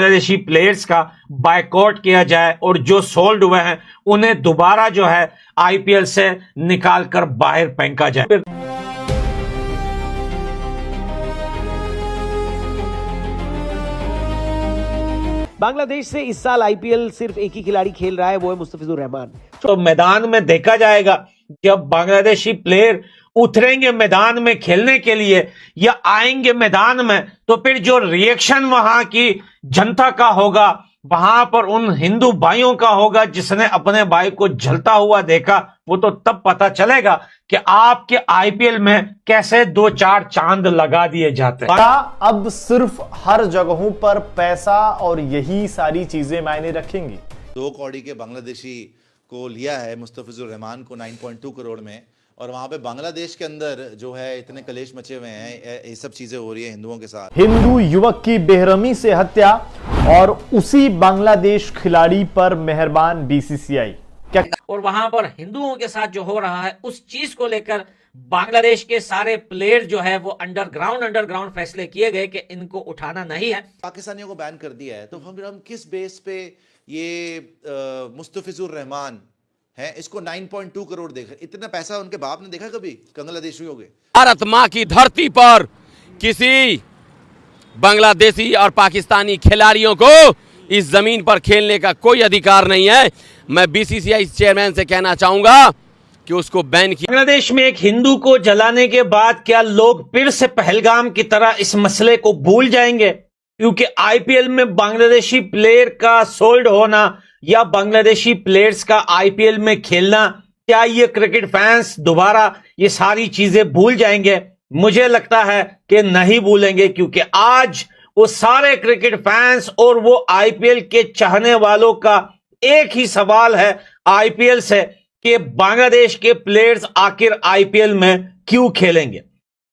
Bangladeshi players का boycott किया जाए और जो सोल्ड हुए हैं उन्हें दोबारा जो है आईपीएल से निकालकर बाहर फेंका जाए। बांग्लादेश से इस साल आईपीएल सिर्फ एक ही खिलाड़ी खेल रहा है, वो है मुस्तफिजुर रहमान। तो मैदान में देखा जाएगा जब बांग्लादेशी प्लेयर उतरेंगे मैदान में खेलने के लिए या आएंगे मैदान में, तो फिर जो रिएक्शन वहां की जनता का होगा, वहां पर उन हिंदू भाइयों का होगा जिसने अपने भाई को जलता हुआ देखा, वो तो तब पता चलेगा कि आपके आईपीएल में कैसे 2-4 चांद लगा दिए जाते हैं। अब सिर्फ हर जगहों पर पैसा और यही सारी चीजें मायने रखेंगी। 2 कौड़ी के बांग्लादेशी को लिया है मुस्तफिजुर रहमान को 9.2 करोड़ में, और वहां पे बांग्लादेश के अंदर जो है इतने कलेश मचे हुए हैं, ये सब चीजें हो रही है हिंदुओं के साथ। हिंदू युवक की बेरहमी से हत्या और उसी बांग्लादेश खिलाड़ी पर मेहरबान बीसीसीआई। क्या और वहां पर हिंदुओं के साथ जो हो रहा है उस चीज को लेकर बांग्लादेश के सारे प्लेयर जो है वो अंडरग्राउंड फैसले किए गए कि इनको उठाना नहीं है। पाकिस्तानियों को बैन कर दिया है, तो हम किस बेस पे ये मुस्तफिजुर रहमान है, इसको 9.2 करोड़ देख, इतना पैसा उनके बाप ने देखा कभी बांग्लादेशियों के? भारत माँ की धरती पर किसी बांग्लादेशी और पाकिस्तानी खिलाड़ियों को इस जमीन पर खेलने का कोई अधिकार नहीं है। मैं बीसीसीआई चेयरमैन से कहना चाहूंगा कि उसको बैन किया। बांग्लादेश में एक हिंदू को जलाने के बाद क्या लोग फिर से पहलगाम की तरह इस मसले को भूल जाएंगे? क्योंकि आईपीएल में बांग्लादेशी प्लेयर का सोल्ड होना या बांग्लादेशी प्लेयर्स का आईपीएल में खेलना, क्या ये क्रिकेट फैंस दोबारा ये सारी चीजें भूल जाएंगे? मुझे लगता है कि नहीं भूलेंगे, क्योंकि आज वो सारे क्रिकेट फैंस और वो आईपीएल के चाहने वालों का एक ही सवाल है आईपीएल से कि बांग्लादेश के प्लेयर्स आखिर आईपीएल में क्यों खेलेंगे।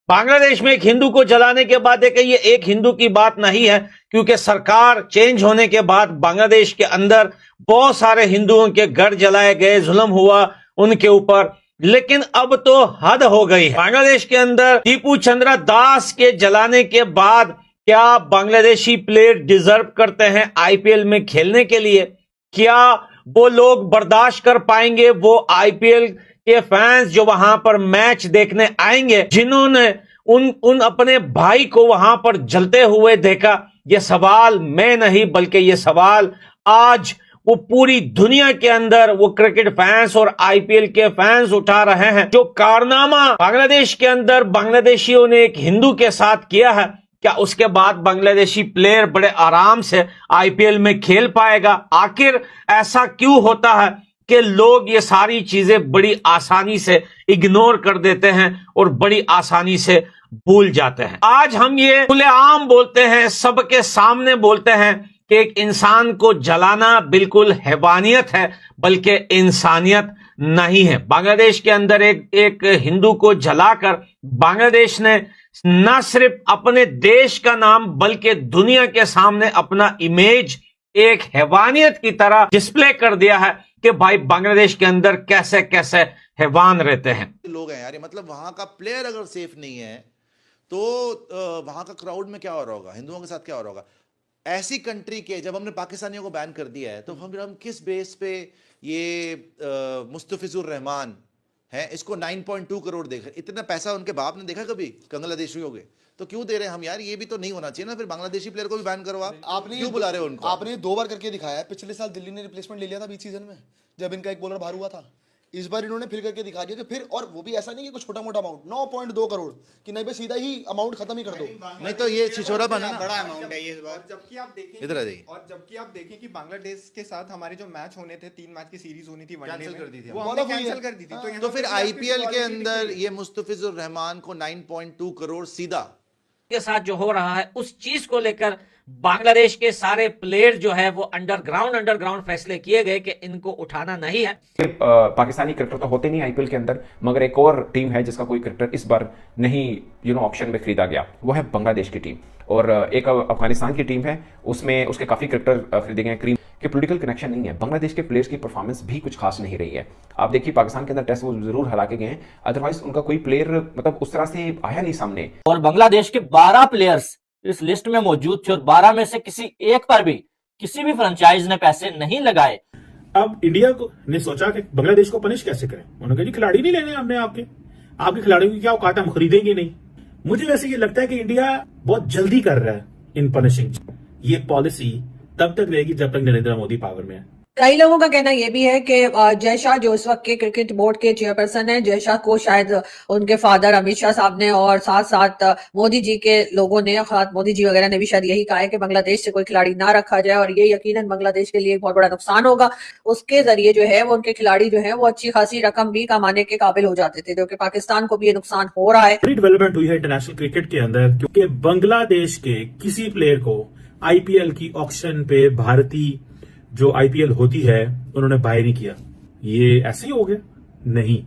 बांग्लादेश में एक हिंदू को जलाने के बाद देखिए, ये एक हिंदू की बात नहीं है, क्योंकि सरकार चेंज होने के बाद बांग्लादेश के अंदर बहुत सारे हिंदुओं के घर जलाए गए, जुल्म हुआ उनके ऊपर, लेकिन अब तो हद हो गई है। बांग्लादेश के अंदर टीपू चंद्रा दास के जलाने के बाद क्या बांग्लादेशी प्लेयर डिजर्व करते हैं आईपीएल में खेलने के लिए? क्या वो लोग बर्दाश्त कर पाएंगे, वो आईपीएल के फैंस जो वहां पर मैच देखने आएंगे, जिन्होंने उन अपने भाई को वहां पर जलते हुए देखा? ये सवाल मैं नहीं, बल्कि ये सवाल आज वो पूरी दुनिया के अंदर वो क्रिकेट फैंस और आईपीएल के फैंस उठा रहे हैं। जो कारनामा बांग्लादेश के अंदर बांग्लादेशियों ने एक हिंदू के साथ किया है, क्या उसके बाद बांग्लादेशी प्लेयर बड़े आराम से आईपीएल में खेल पाएगा? आखिर ऐसा क्यों होता है कि लोग ये सारी चीजें बड़ी आसानी से इग्नोर कर देते हैं और बड़ी आसानी से भूल जाते हैं? आज हम ये खुलेआम बोलते हैं, सबके सामने बोलते हैं कि एक इंसान को जलाना बिल्कुल हैवानियत है, बल्कि इंसानियत नहीं है। बांग्लादेश के अंदर एक हिंदू को जलाकर बांग्लादेश ने न सिर्फ अपने देश का नाम बल्कि दुनिया के सामने अपना इमेज एक हैवानियत की तरह डिस्प्ले कर दिया है कि भाई बांग्लादेश के अंदर कैसे कैसे हैवान रहते हैं लोग हैं यार। ये मतलब वहां का प्लेयर अगर सेफ नहीं है तो वहां का क्राउड में क्या हो रहा होगा, हिंदुओं के साथ क्या हो रहा होगा? ऐसी कंट्री के जब हमने पाकिस्तानियों को बैन कर दिया है, तो हम किस बेस पे ये मुस्तफिजुर रहमान है, इसको 9.2 करोड़ देख, इतना पैसा उनके बाप ने देखा कभी बांग्लादेशियों के? तो क्यों दे रहे हैं हम यार? ये भी तो नहीं होना चाहिए ना। फिर बांग्लादेशी प्लेयर को भी बैन करो। आपने क्यों बुला रहे हो उनको? आपने 2 बार करके दिखाया है। पिछले साल दिल्ली ने रिप्लेसमेंट ले लिया था बीच सीजन में जब इनका एक बॉलर बाहर हुआ था। इस बार इन्होंने फिर करके दिखा दिया कि फिर, और वो भी ऐसा नहीं कि कुछ छोटा मोटा अमाउंट 9.2 करोड़ कि नहीं, सीधा ही अमाउंट खत्म ही कर दो। नहीं तो ये छिछोरा बना बड़ा अमाउंट है ये इस बार। जबकि आप देखें इधर आ जाइए, और जबकि आप देखें कि बांग्लादेश के साथ हमारे जो मैच होने थे, 3 मैच की सीरीज होनी थी, कैंसिल कर दी थी, वो हमने कैंसिल कर दी थी। तो फिर आईपीएल के अंदर ये मुस्तफिजुर रहमान को 9.2 करोड़ सीधा के साथ जो हो रहा है उस चीज को लेकर बांग्लादेश के सारे प्लेयर जो है वो अंडरग्राउंड फैसले किए गए कि इनको उठाना नहीं है। पाकिस्तानी क्रिकेटर तो होते नहीं आईपीएल के अंदर, मगर एक और टीम है जिसका कोई क्रिकेटर इस बार नहीं ऑप्शन में खरीदा गया, वो है बांग्लादेश की टीम। और एक अफगानिस्तान की टीम है, उसमें उसके काफी क्रिकेटर खरीदे गए। क्रीम के पॉलिटिकल कनेक्शन नहीं है। बांग्लादेश के प्लेयर्स की परफॉर्मेंस भी कुछ खास नहीं रही है। आप देखिए पाकिस्तान के अंदर टेस्ट वो जरूर हरा के गए हैं, अदरवाइज उनका कोई प्लेयर मतलब उस तरह से आया नहीं सामने। और बांग्लादेश के 12 प्लेयर्स इस लिस्ट में मौजूद थे और 12 में से किसी एक पर भी किसी भी फ्रेंचाइज ने पैसे नहीं लगाए। अब इंडिया को ने सोचा कि बांग्लादेश को पनिश कैसे करें। उन्होंने कहा जी खिलाड़ी नहीं लेने हमने आपके खिलाड़ियों की क्या औकात है, हम खरीदेंगे नहीं। मुझे वैसे ये लगता है कि इंडिया बहुत जल्दी कर रहा है इन पनिशिंग। ये पॉलिसी तब तक रहेगी जब तक नरेंद्र मोदी पावर में है। कई लोगों का कहना यह भी है कि जय शाह जो इस वक्त के क्रिकेट बोर्ड के चेयरपर्सन हैं, जय शाह को शायद उनके फादर अमित शाह साहब ने और साथ साथ मोदी जी के लोगों ने, खास मोदी जी वगैरह ने भी शायद यही कहा है कि बांग्लादेश से कोई खिलाड़ी ना रखा जाए और ये यकीनन बांग्लादेश के लिए एक बहुत बड़ा नुकसान होगा। उसके जरिए जो है वो उनके खिलाड़ी जो है वो अच्छी खासी रकम भी कमाने के काबिल हो जाते थे, जो कि पाकिस्तान को भी ये नुकसान हो रहा है। बड़ी डेवलपमेंट हुई है इंटरनेशनल क्रिकेट के अंदर, क्योंकि बांग्लादेश के किसी प्लेयर को आईपीएल की ऑक्शन पे भारतीय जो आईपीएल होती है उन्होंने बाय नहीं किया। ये ऐसे ही हो गया? नहीं,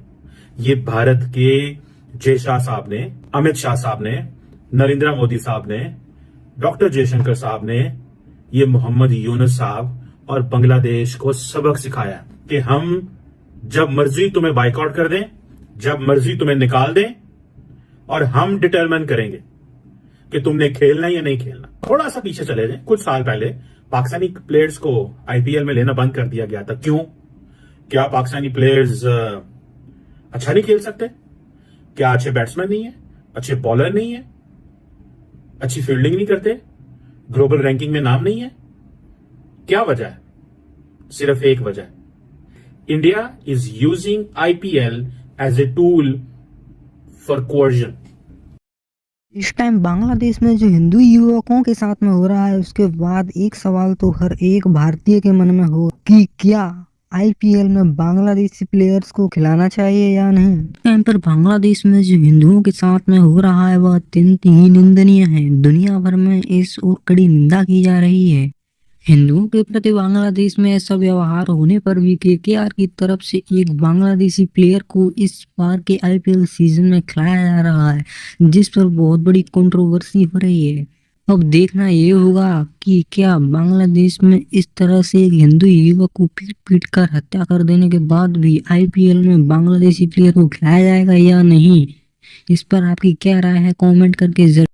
ये भारत के जय शाह साहब ने, अमित शाह साहब ने, नरेंद्र मोदी साहब ने, डॉक्टर जयशंकर साहब ने, ये मोहम्मद यूनुस साहब और बांग्लादेश को सबक सिखाया कि हम जब मर्जी तुम्हें बाइकआउट कर दें, जब मर्जी तुम्हें निकाल दें और हम डिटरमाइन करेंगे कि तुमने खेलना या नहीं खेलना। थोड़ा सा पीछे चले जाएं, कुछ साल पहले पाकिस्तानी प्लेयर्स को आईपीएल में लेना बंद कर दिया गया था। क्यों? क्या पाकिस्तानी प्लेयर्स अच्छा नहीं खेल सकते? क्या अच्छे बैट्समैन नहीं है? अच्छे बॉलर नहीं है? अच्छी फील्डिंग नहीं करते? ग्लोबल रैंकिंग में नाम नहीं है? क्या वजह है? सिर्फ एक वजह है, India is using IPL as a tool for coercion. इस टाइम बांग्लादेश में जो हिंदू युवकों के साथ में हो रहा है, उसके बाद एक सवाल तो हर एक भारतीय के मन में हो कि क्या आईपीएल में बांग्लादेशी प्लेयर्स को खिलाना चाहिए या नहीं। इस टाइम पर बांग्लादेश में जो हिंदुओं के साथ में हो रहा है वह अत्यंत ही निंदनीय है। दुनिया भर में इस और कड़ी निंदा की जा रही है। हिंदुओं के प्रति बांग्लादेश में ऐसा व्यवहार होने पर भी केकेआर की तरफ से एक बांग्लादेशी प्लेयर को इस बार के आईपीएल सीजन में खिलाया जा रहा है, जिस पर बहुत बड़ी कंट्रोवर्सी हो रही है। अब देखना ये होगा कि क्या बांग्लादेश में इस तरह से एक हिंदू युवक को पीट कर हत्या कर देने के बाद भी आईपीएल में बांग्लादेशी प्लेयर को खिलाया जाएगा या नहीं। इस पर आपकी क्या राय है, कमेंट करके जरूर